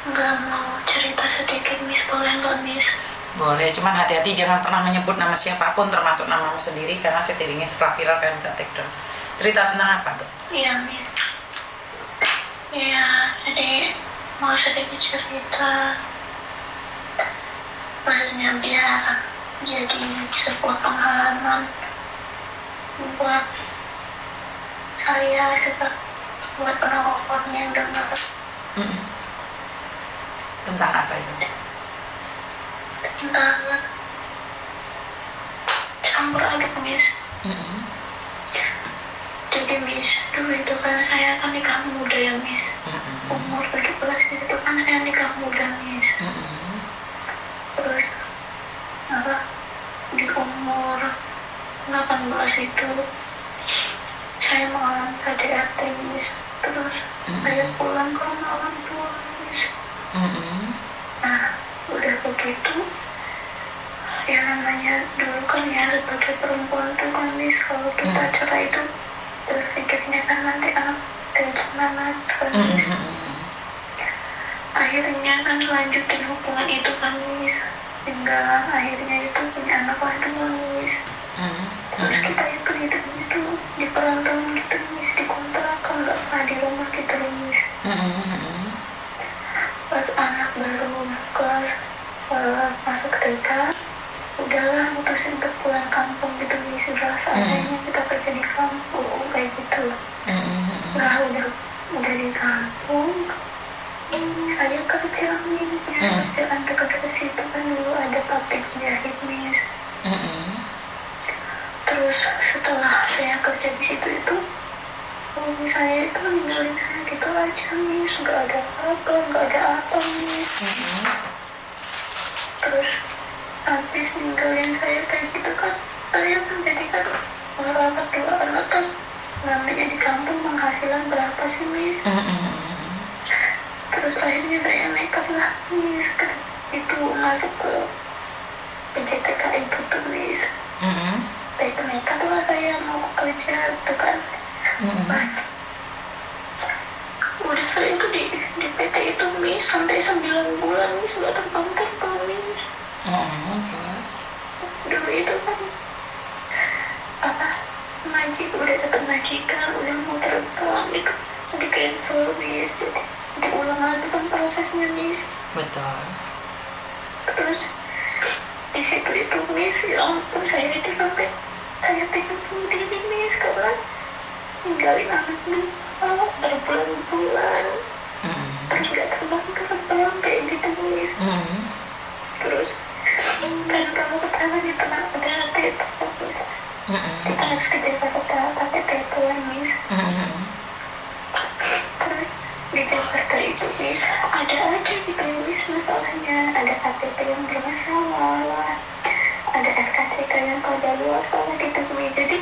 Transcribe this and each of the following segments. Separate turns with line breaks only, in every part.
Nggak mau cerita sedikit, Miss, boleh nggak, Miss?
Boleh, cuman hati-hati jangan pernah menyebut nama siapapun termasuk namamu sendiri karena setidaknya setelah viral kalian minta take down. Cerita tentang apa, Dok?
Iya, Miss. Iya, jadi mau sedikit cerita. Maksudnya biar jadi sebuah pengalaman buat saya juga, buat orang-orang yang dengar.
Tentang apa itu?
Tentang campur aduk, Miss. Jadi, Miss, dulu itu kan saya kan nikah muda ya, Miss. Umur 17 itu kan saya nikah muda, Miss. Terus di umur 18 itu saya mengalami KDRT, Miss. Terus saya pulang ke rumah orang tua, Miss. Nah, udah begitu, ya namanya dulu kan ya sebagai perempuan tuh kan, Miss, kalau kita cerai itu berpikirnya kan nanti anak kayak gimana kan, Miss. Akhirnya kan lanjutin hubungan itu kan, Miss, hingga akhirnya itu punya anak lagi, Miss. Terus kita itu hidupnya itu di perantauan gitu, Miss, di kontrakan, nggak pernah di rumah gitu, Miss. Pas anak baru kelas masuk TK, udahlah mutusin untuk pulang kampung gitu, Miss. Udah saatnya kita kerja di kampung kayak gitu. Nah, udah di kampung, saya kerja, Miss. Kerjaan dekat-dekat situ kan dulu ada pabrik jahit, Miss. Terus setelah saya kerja di situ itu, saya itu ninggalin saya gitu aja, Miss. Nggak ada apa, Miss. Terus habis ninggalin saya kayak gitu kan, saya menjadi kan merawat 2 anak kan, namanya di kampung penghasilan berapa sih, Miss? Terus akhirnya saya nekat lah, Miss, itu masuk ke PJTKI gitu, Miss. Nekat lah saya mau kerja gitu kan. Pas udah saya itu di PT itu, Miss, sampai 9 bulan, Miss, nggak terbang-terbang, Miss. Dulu itu kan udah dapat majikan, udah mau terbang itu di cancel, Miss. Jadi diulang lagi kan prosesnya, Miss.
Betul.
Terus di situ itu, Miss, ya ampun, saya itu sampai saya pengen bunuh diri, Miss, karena ninggalin anak dua berbulan-bulan, terus gak terbang kayak gitu, Miss. Terus kan kamu keterangannya tenang udah teto, Miss. Kita harus ke Jakarta pakai teto ya, Miss. Terus di Jakarta itu, Miss, ada aja gitu, Miss, masalahnya. Ada KTP yang bermasalah, ada SKCK yang kadaluarsa gitu, Miss. Jadi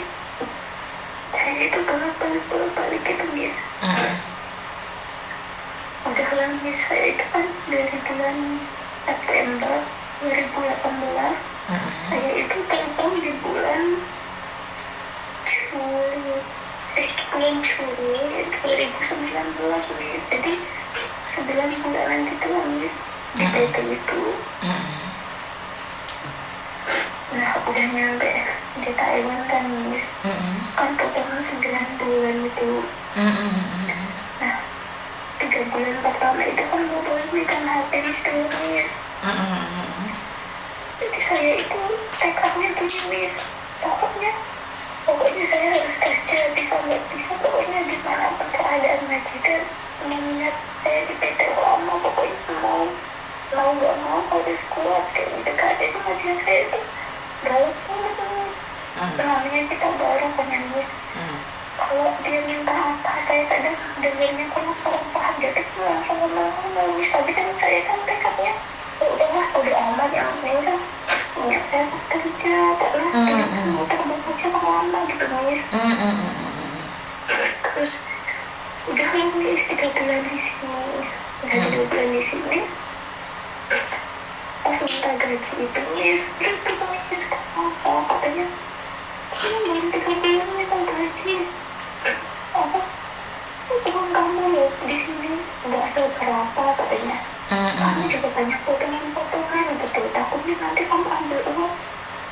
saya itu bolak-balik gitu, Miss. Udah lah, Miss, saya itu kan dari bulan September 2018, saya itu terbang di bulan Juli 2019, Miss. Jadi 9 bulanan gitu lah, Miss, di PT itu. Nah, udah nyampe di Taiwan kan, Miss. Kan potongan 9 bulan itu. Nah, 3 bulan pertama itu kan gak boleh megang HP, Miss. Jadi saya itu tekadnya gini, Miss. Pokoknya saya harus kerja, bisa nggak bisa, pokoknya gimana pun keadaan majikan mengingat saya di PT lama, pokoknya mau nggak mau harus kuat kayak gitu. Keadaan majikan saya itu galak banget, Miss. Namanya kita baru punya, Miss. Kalau dia minta apa, saya kadang dengarnya kurang paham, dia itu langsung ngomong, Miss. Tapi kan saya kan tekadnya udah amat yang udah punya saya kerja karena terbang kerja lama gitu, Miss. Terus udah lah, Miss, 3 bulan di sini, udah 3 bulan di sini. Pas minta gaji itu, Miss, itu, Miss, katanya baru 3 bulan minta gaji, uang kamu loh di sini nggak seberapa katanya. Kamu juga banyak potongan-potongan gitu, takutnya nanti kamu ambil uang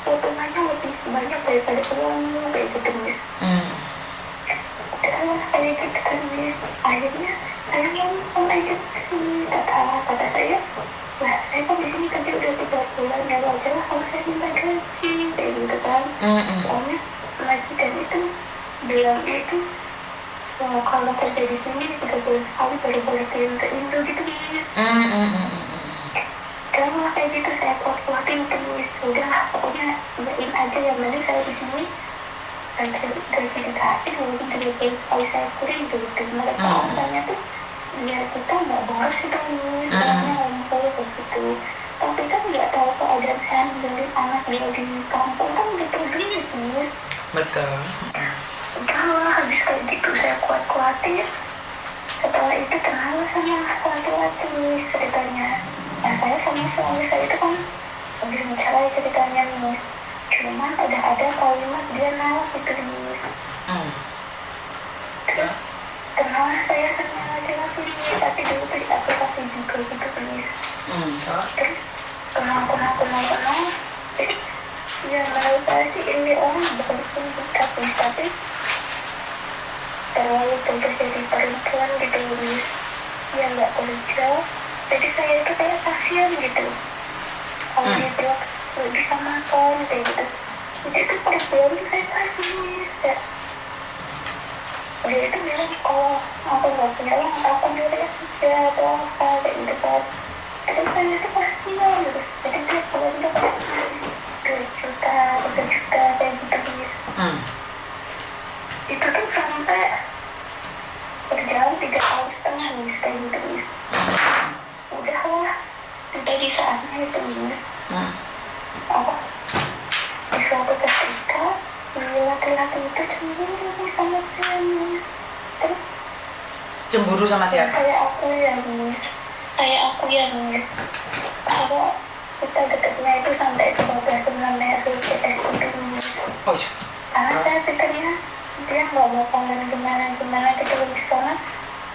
potongannya lebih banyak daripada uangmu kayak gitu Miss. Udah kayak gitu kan Miss. Akhirnya saya ngomong aja sih, kata saya, lah saya kan di sini kerja udah 3 bulan, ya wajar lah kalau saya minta gaji kayak gitu kan. Soalnya lagi dan itu bilang itu kalau kerja di sini 3 bulan sekali baru boleh kirim ke Indo gitu Miss. Kalau kayak gitu saya kuat-kuatin ke Miss. Udahlah pokoknya iyain aja, yang penting saya di sini gaji dikasih walaupun 3 bulan sekali saya kuring gitu. Mereka alasannya tuh ya kita nggak boros itu Miss, soalnya ngumpul kayak gitu. Tapi kan nggak tahu keadaan saya ninggalin anak dia di kampung kan gitu Miss.
Betul.
Udahlah habis kayak gitu saya kuat-kuatin. Setelah itu kenal sama laki-laki Miss ceritanya. Nah saya sama suami saya itu kan belum cerai ceritanya Miss. Cuman udah ada kalimat dia nolak gitu Miss. Terus kenal saya sama laki-laki Miss, tapi dulu dari aplikasi juga gitu Miss. Terus kenal. Jadi ya menurut saya sih ini orang bukan pintar Miss, tapi terlalu pintar jadi perempuan gitu Miss. Ya nggak kerja. Jadi saya itu kayak kasihan gitu. Kalau dia bilang nggak bisa makan kayak gitu. Jadi itu per bulan saya kasih Miss. Dia itu bilang kalau aku nggak punya uang kapan dia kerja atau apa kayak gitu kan. Terus saya itu kasihan gitu. Jadi dia bulan itu kayak 2 juta, 3 juta kayak gitu Miss. Itu tuh sampai berjalan 3,5 tahun Miss kayak gitu Miss. Udahlah, udah di saatnya itu Miss. Apa? Di suatu ketika si laki-laki itu cemburu sama saya Miss. Terus
Cemburu sama siapa?
Saya aku ya Miss. Kalau kita dekatnya itu sampai 12 bulan ya VCS itu Miss. Karena saya pikirnya dia nggak bakalan gimana gitu di sana.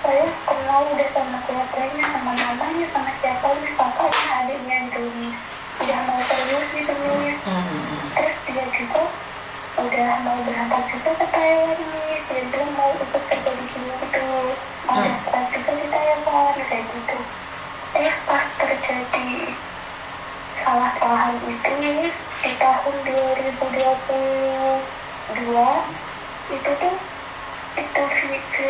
Saya kenal udah sama keluarganya, sama mamanya, sama siapa Miss, kakaknya, adiknya gitu Miss. Udah mau serius gitu Miss. Terus dia juga udah mau berangkat juga ke Thailand Miss. Dia bilang mau ikut kerja di sini gitu, mau praktikal di Thailand kayak gitu. Pas terjadi salah paham itu Miss, di tahun 2022 itu tuh itu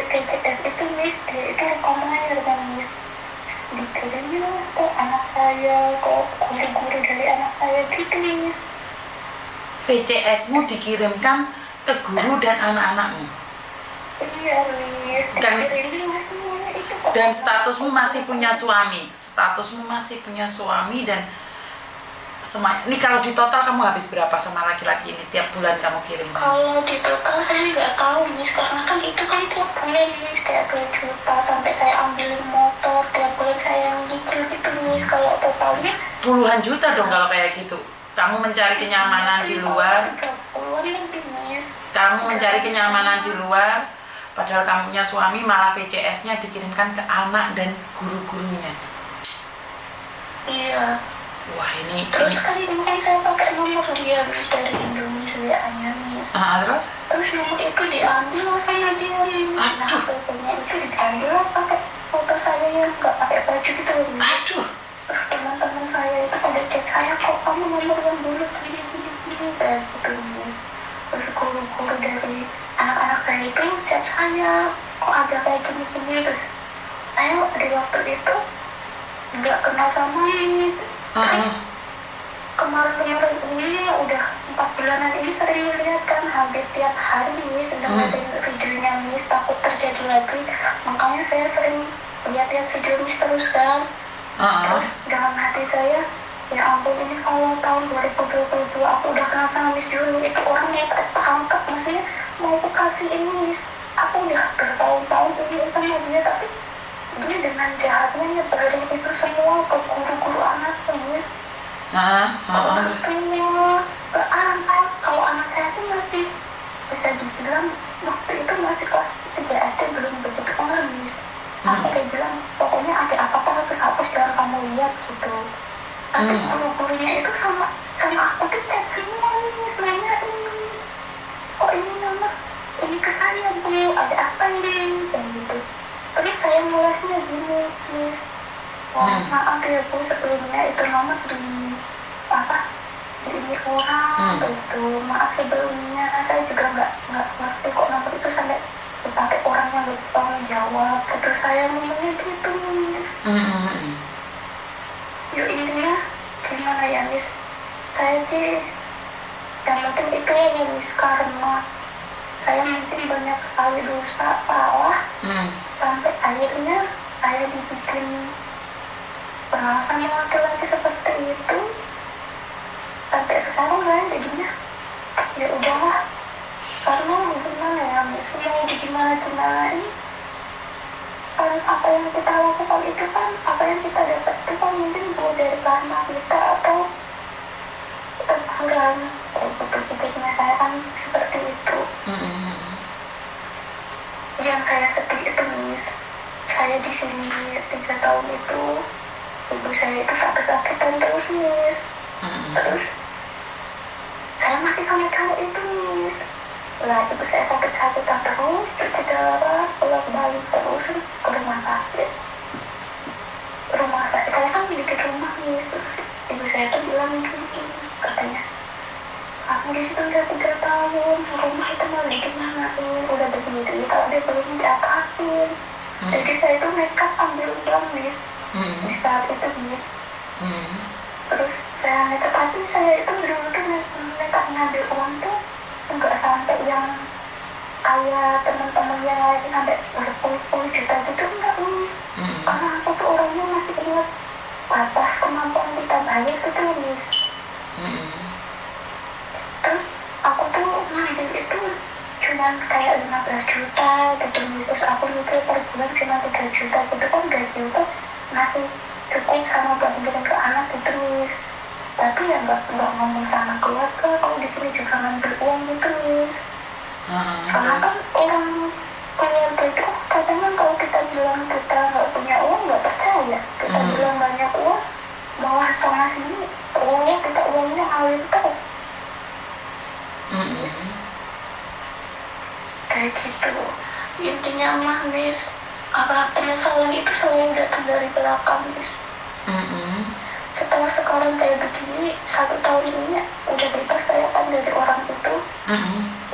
VCS itu Miss, dia itu rekam layar kan Miss, dikirimnya ke anak saya, ke guru-guru dari anak saya gitu Miss.
VCS-mu dikirimkan ke guru dan anak-anakmu?
Iya Miss, dikirimnya semuanya itu kok.
Dan statusmu masih punya suami dan ini kalau di total kamu habis berapa sama laki-laki ini tiap bulan kamu kirim?
Kalau di total saya nggak tahu Miss, karena kan itu kan tiap bulan Miss kayak 2 juta, sampai saya ambilin motor tiap bulan saya nyicil gitu Miss. Kalau totalnya
puluhan juta dong kalau kayak gitu. Kamu mencari kenyamanan di luar.
30-an lebih Miss.
Kamu mencari kenyamanan di luar, padahal kamu punya suami, malah VCS-nya dikirimkan ke anak dan guru-gurunya.
Iya.
Wah ini.
Terus kan saya pakai nomor dia Miss dari Indonesia WA-nya Miss. Terus nomor itu diambil sama dia Miss. Nah HP-nya itu diambil lah pakai foto saya yang nggak pakai baju gitu Miss. Terus teman-teman saya itu pada chat saya, kok kamu nomor yang dulu gini kayak gitu Miss. Terus guru-guru dari anak-anak saya itu chat saya, kok ada kayak gini-gini. Terus saya di waktu itu nggak kenal sama Miss. Kemarin ini udah 4 bulanan ini sering lihat kan hampir tiap hari Miss, dengerin videonya Miss, takut terjadi lagi, makanya saya sering lihat video Miss terus kan. Terus dalam hati saya, ya ampun ini kalau tahun 2022 aku udah kenal sama Miss Juni, itu orangnya tertangkap, maksudnya mau aku kasih ini Miss, aku udah bertahun-tahun ini sama dia, tapi dia dengan jahatnya nyebarin itu semua ke guru-guru anak Miss. Kalau anak saya sih masih bisa dibilang waktu itu masih kelas 3 SD, belum begitu Miss. Aku udah bilang pokoknya ada apa-apa tapi hapus, jangan kamu lihat gitu. Tapi guru-gurunya itu sama aku tuh chat semua nih, nanya ini, oh ini nama, ini ke saya Bu, ada apa ini, kayak gitu. Terus saya ngelasnya gini, Miss, maaf ya Bu, sebelumnya itu nomor di ini orang gitu, maaf sebelumnya saya juga nggak ngerti kok nomor itu sampai dipakai orang yang bertanggung jawab. Terus saya ngomongnya gitu, Miss. Yuk intinya gimana ya, Miss, saya sih yang penting itu ya Miss, karena saya mungkin banyak sekali dosa salah sampai akhirnya saya dibikin kenal sama laki-laki seperti itu. Sampai sekarang saya jadinya ya udahlah, karena gimana ya Miss, mau gimana ini kan apa yang kita lakukan itu kan, apa yang kita dapat itu kan mungkin bukan dari karma kita atau teguran kayak gitu. Pikirnya saya kan seperti itu. Yang saya sedih itu Miss, saya di sini 3 tahun itu ibu saya itu sakit-sakitan terus Miss. Terus saya masih sama cowok itu Miss. Lah ibu saya sakit-sakitan terus, cuci darah, bolak-balik terus ke rumah sakit. Saya kan bikin rumah nih. Ibu saya tuh bilang gini, katanya, aku di situ udah 3 tahun, rumah itu mau digimanain, udah berdiri, kalau dia belum diatapin. Jadi saya tuh nekat ambil uang Miss. Di saat itu Miss. Terus saya nekat, tapi saya itu dulu tuh nekat ngambil uang tuh enggak sampai yang kayak teman-teman yang lain sampai berpuluh-puluh juta gitu, enggak Miss. Karena aku tuh orangnya masih ingat batas kemampuan kita bayar gitu Miss. Terus aku tuh ngambil itu cuman kayak 15 juta gitu Miss. Terus aku nyicil per bulan cuma 3 juta gitu, kan gaji itu masih cukup sama buat ngirim ke anak gitu Miss. Tapi ya nggak ngomong sama keluarga kalau di sini juga ngambil uang gitu Miss. Karena kan orang keluarga itu kadang kan kalau kita bilang kita nggak punya uang nggak percaya. Kita bilang banyak uang, malah sama sini uangnya ngalir terus. Kayak gitu. Intinya mah Miss, apa penyesalan itu selalu datang dari belakang Miss. Setelah sekarang saya begini, 1 tahun ini udah bebas saya kan dari orang itu.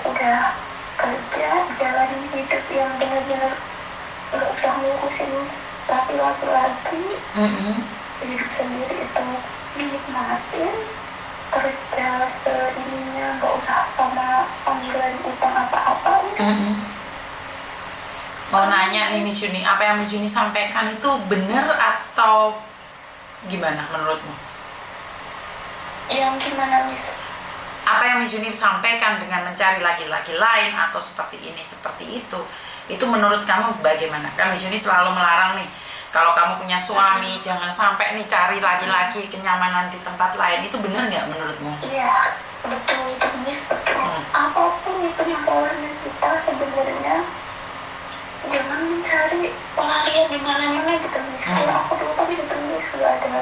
Udah kerja, jalanin hidup yang benar-benar nggak usah ngurusin laki-laki lagi. Hidup sendiri itu dinikmatin, kerja seininya, nggak usah sama panggilan utang apa-apa.
Mau nanya nih Miss Yuni, apa yang Miss Yuni sampaikan itu benar atau gimana menurutmu?
Yang gimana Miss?
Apa yang Miss Yuni sampaikan dengan mencari laki-laki lain atau seperti ini, seperti itu menurut kamu bagaimana? Kan Miss Yuni selalu melarang nih, kalau kamu punya suami jangan sampai nih cari laki-laki kenyamanan di tempat lain. Itu benar nggak menurutmu?
Iya, betul itu Miss, betul. Apapun itu masalahnya kita sebenarnya jangan mencari pelarian di mana-mana gitu Miss. Kayak aku dulu kan gitu Miss, gak ada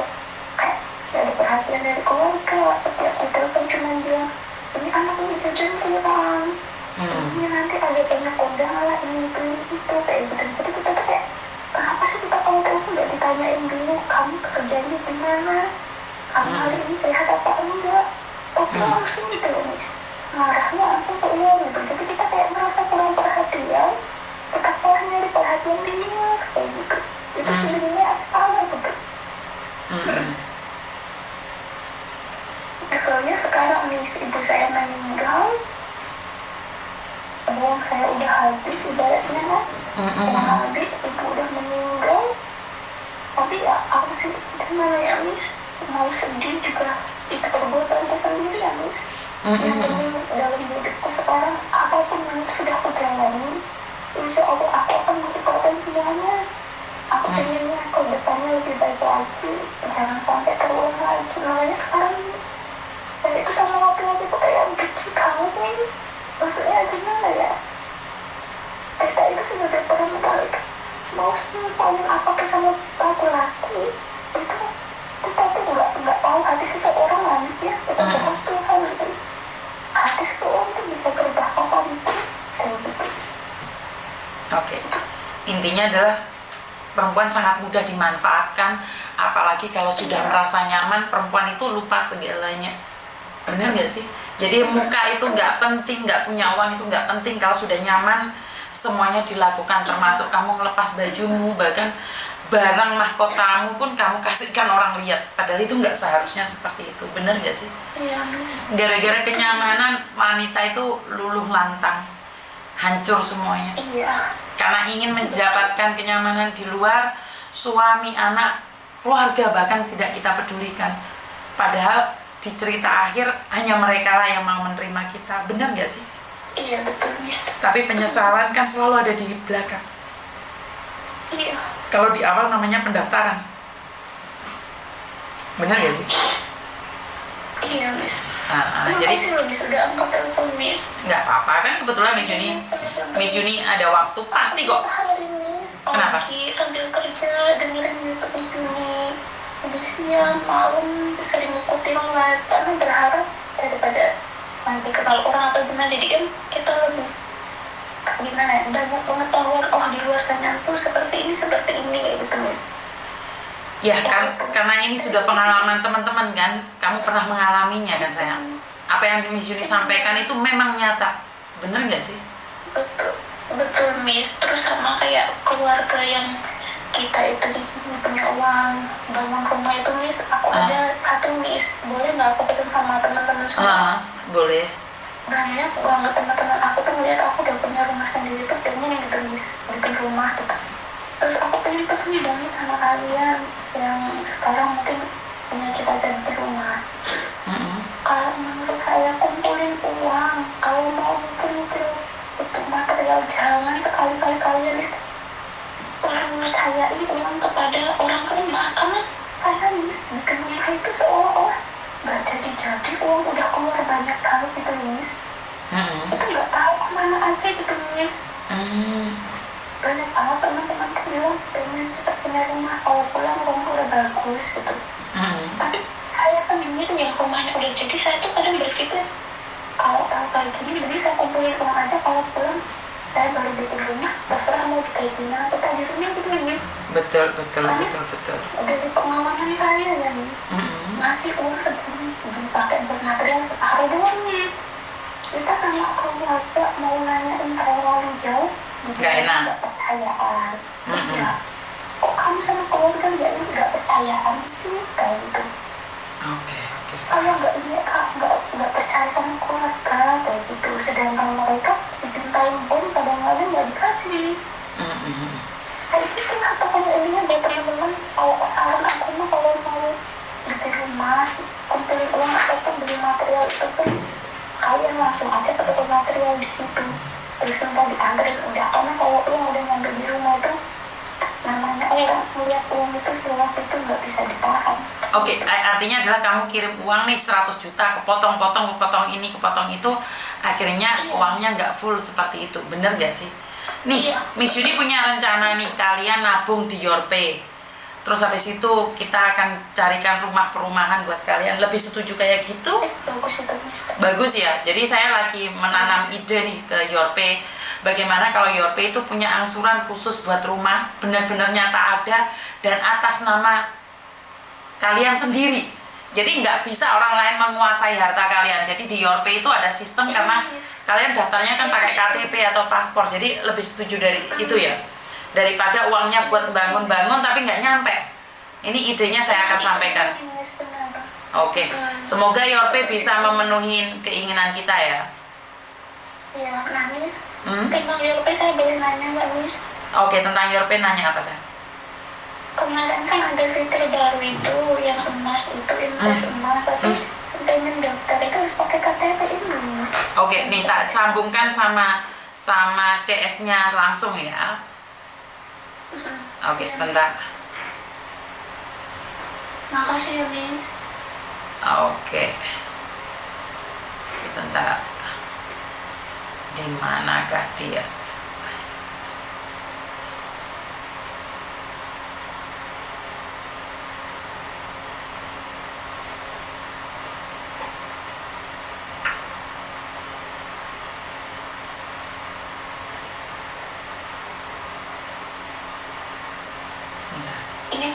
perhatian dari keluarga. Setiap ditelepon cuma bilang, ini anaknya jajan kurang, ini nanti ada banyak undangan lah, ini itu kayak gitu. Jadi kita tuh kayak, kenapa sih kita kalau telepon gak ditanyain dulu, kamu kerjanya gimana, kamu hari ini sehat apa enggak? Tapi langsung gitu loh Miss, marahnya langsung ke uang gitu. Jadi kita kayak merasa kurang perhatian, kita malah nyari perhatian di luar kayak gitu. Itu sebenarnya salah gitu. Keselnya sekarang Miss, ibu saya meninggal, uang saya udah habis ibaratnya kan, udah habis, ibu udah meninggal. Tapi ya aku sih gimana ya Miss, mau sedih juga itu perbuatanku sendiri ya Miss. Yang penting dalam hidupku sekarang, apapun yang sudah aku jalani, insya Allah aku akan mengikhlaskan semuanya. Aku pengennya ke depannya lebih baik lagi, jangan sampai terulang lagi. Makanya sekarang Miss, saya itu sama laki-laki itu kayak benci banget Miss. Maksudnya gimana ya, kita itu sudah berperang balik mau saling apa ke sama laki-laki itu
Intinya adalah perempuan sangat mudah dimanfaatkan, apalagi kalau sudah merasa nyaman, perempuan itu lupa segalanya. Bener nggak sih? Jadi muka itu nggak penting, nggak punya uang itu nggak penting. Kalau sudah nyaman, semuanya dilakukan, termasuk kamu ngelepas bajumu, bahkan barang mahkotamu pun kamu kasihkan orang lihat. Padahal itu nggak seharusnya seperti itu. Bener nggak sih?
Iya.
Gara-gara kenyamanan, wanita itu luluh lantang, hancur semuanya.
Iya.
Karena ingin mendapatkan kenyamanan di luar, suami, anak, keluarga bahkan tidak kita pedulikan. Padahal di cerita akhir hanya mereka lah yang mau menerima kita. Benar nggak sih?
Iya betul Miss.
Tapi penyesalan kan selalu ada di belakang.
Iya.
Kalau di awal namanya pendaftaran. Benar nggak sih?
Iya Miss.
Jadi
makasih loh Miss udah angkat telepon Miss.
nggak apa-apa kan, kebetulan Miss Yuni ada waktu pasti kok.
Hari Miss.
Kenapa?
Pagi sambil kerja dengerin YouTube Miss Yuni. Di siang malam sering ngikutin live karena berharap daripada nanti kenal orang atau gimana, jadi kan kita lebih gimana ya, banyak pengetahuan di luar sana tuh seperti ini kayak gitu Miss.
Ya kan, karena ini sudah pengalaman teman-teman kan, kamu pernah mengalaminya kan sayang. Apa yang Miss Yuni sampaikan itu memang nyata, bener nggak sih?
Betul Miss. Terus sama kayak keluarga yang kita itu di sini punya uang bangun rumah itu Miss, aku ada satu Miss, boleh nggak aku pesan sama teman-teman semua?
Boleh.
Banyak banget teman-teman aku tuh ngeliat aku udah punya rumah sendiri tuh pengen gitu Miss, bikin rumah gitu. Terus aku pengen pesen banget sama kalian yang sekarang mungkin punya cita-cita bikin rumah. Kalau menurut saya kumpulin uang, kalau mau nyicil untuk material jangan sekali-kali kalian percayain uang kepada orang rumah, karena saya Miss bikin rumah itu seolah-olah nggak jadi uang udah keluar banyak banget gitu Miss. Itu nggak tahu kemana aja gitu Miss. Banyak banget teman-teman tuh bilang pengen cepat punya rumah, kalau pulang rumah udah bagus gitu. Tapi saya sendiri yang rumahnya udah jadi, saya tuh kadang berpikir kalau tahu kayak gini lebih saya kumpulin uang aja, kalau pulang saya baru bikin rumah, terserah mau kayak gimana kita di rumah gitu Miss.
Betul.
Dari pengalaman saya ya Miss, ngasih uang segini dipakai buat material separuh doang Miss. Kita sama keluarga mau nanyain terlalu jauh,
nggak enak.
Nggak percayaan. Iya. Kok kamu sama keluarga nggak percayaan sih kayak gitu?
Oke.
Kalau nggak percaya sama keluarga kayak gitu, sedangkan mereka dimintain pun kadang-kadang nggak dikasih. Kayak gitu lah pokoknya. Intinya buat teman-teman, kalau saran aku mah kalau mau bikin rumah, kumpulin uang ataupun beli material itu pun kalian langsung aja ke toko material di situ, terus minta diantarin udah. Karena kalau uang udah ngambil di rumah itu namanya orang melihat uang itu hilang itu nggak bisa ditahan.
Oke, artinya adalah kamu kirim uang nih 100 juta, kepotong ini, kepotong itu, akhirnya uangnya nggak full seperti itu, bener nggak sih? Nih, Miss Yuni punya rencana nih, kalian nabung di Yorpay. Terus habis itu kita akan carikan rumah perumahan buat kalian. Lebih setuju kayak gitu?
Bagus itu Miss.
Bagus ya, jadi saya lagi menanam ide nih ke Yorpay. Bagaimana kalau Yorpay itu punya angsuran khusus buat rumah, benar-benar nyata ada, dan atas nama kalian sendiri. Jadi nggak bisa orang lain menguasai harta kalian. Jadi di Yorpay itu ada sistem karena kalian daftarnya kan pakai KTP atau paspor. Jadi lebih setuju dari itu ya, daripada uangnya buat bangun-bangun tapi nggak nyampe. Ini idenya saya akan sampaikan. Oke, semoga Yorpay bisa memenuhi keinginan kita ya.
Ya, nah Miss, tentang Yorpay saya boleh nanya nggak Miss?
Oke, tentang Yorpay nanya apa sih?
Kemarin kan ada fitur baru itu yang emas itu, invest emas, tapi pengen daftar itu harus pakai KTP ini Miss.
Oke, nih tak sambungkan sama CS-nya langsung ya. Oke, sebentar.
Makasih ya Miss.
Oke, sebentar. Di manakah dia?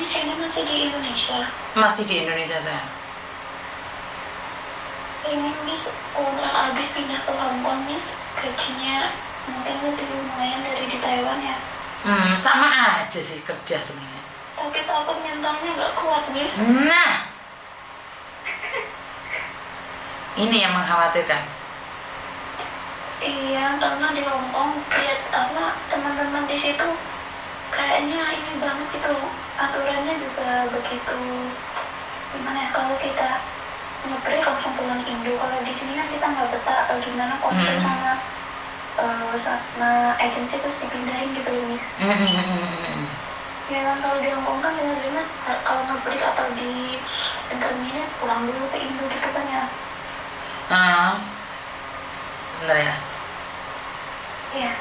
Miss ini masih di Indonesia.
Masih di Indonesia sayang.
Ini Miss udah habis pindah ke Hong Kong Miss. Gajinya mungkin lebih lumayan dari di Taiwan ya.
Sama aja sih kerja sebenarnya.
Tapi takut mentalnya nggak kuat Miss.
Nah, ini yang mengkhawatirkan.
Iya, karena di Hong Kong lihat apa teman-teman di situ kayaknya ini banget gitu, aturannya juga begitu. Gimana ya, kalau kita ngebreak langsung pulang Indo, kalau di sini kan kita nggak betah atau gimana konsen sama agensi terus dipindahin gitu loh Miss. Ya kan kalau di Hong Kong kan benar-benar kalau ngebreak atau di intermediate pulang dulu ke Indo gitu kan ya.
Bentar ya.
Iya.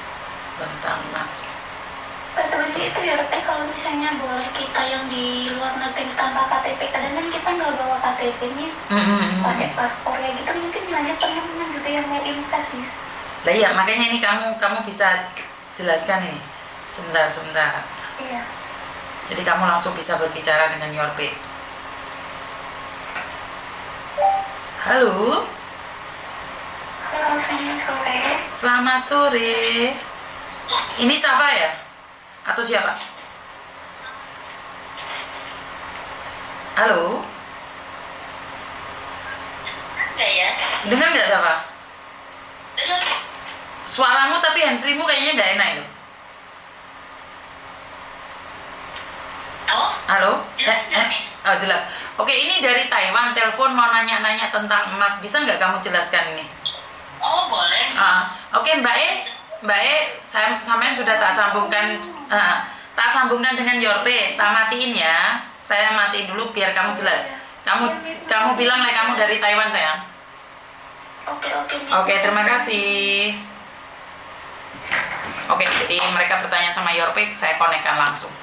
Tentang Mas.
Sebenarnya itu ya, tapi kalau misalnya boleh kita yang di luar negeri tanpa KTP, kadang kan kita nggak bawa KTP Miss, pakai paspor ya gitu, mungkin banyak teman-teman juga yang mau invest Miss.
Lah iya, makanya ini kamu bisa jelaskan ini sebentar.
Iya.
Jadi kamu langsung bisa berbicara dengan Yorpe. Halo.
Halo, selamat sore.
Selamat sore. Ini Safa ya? Atau siapa? Halo?
Enggak ya?
Dengar nggak Safa?
Dengar.
Suaramu tapi handphonemu kayaknya nggak enak itu. Halo? Oh jelas. Oke, ini dari Taiwan, telepon mau nanya-nanya tentang emas. Bisa nggak kamu jelaskan ini?
Oh boleh.
Oke Mbak E, sampean sudah tak sambungkan, tak sambungkan dengan Yorpe, tak matiin ya. Saya matiin dulu biar kamu jelas. Kamu bilang lah kamu dari Taiwan sayang. Oke, terima kasih. Oke, jadi mereka bertanya sama Yorpe, saya konekkan langsung.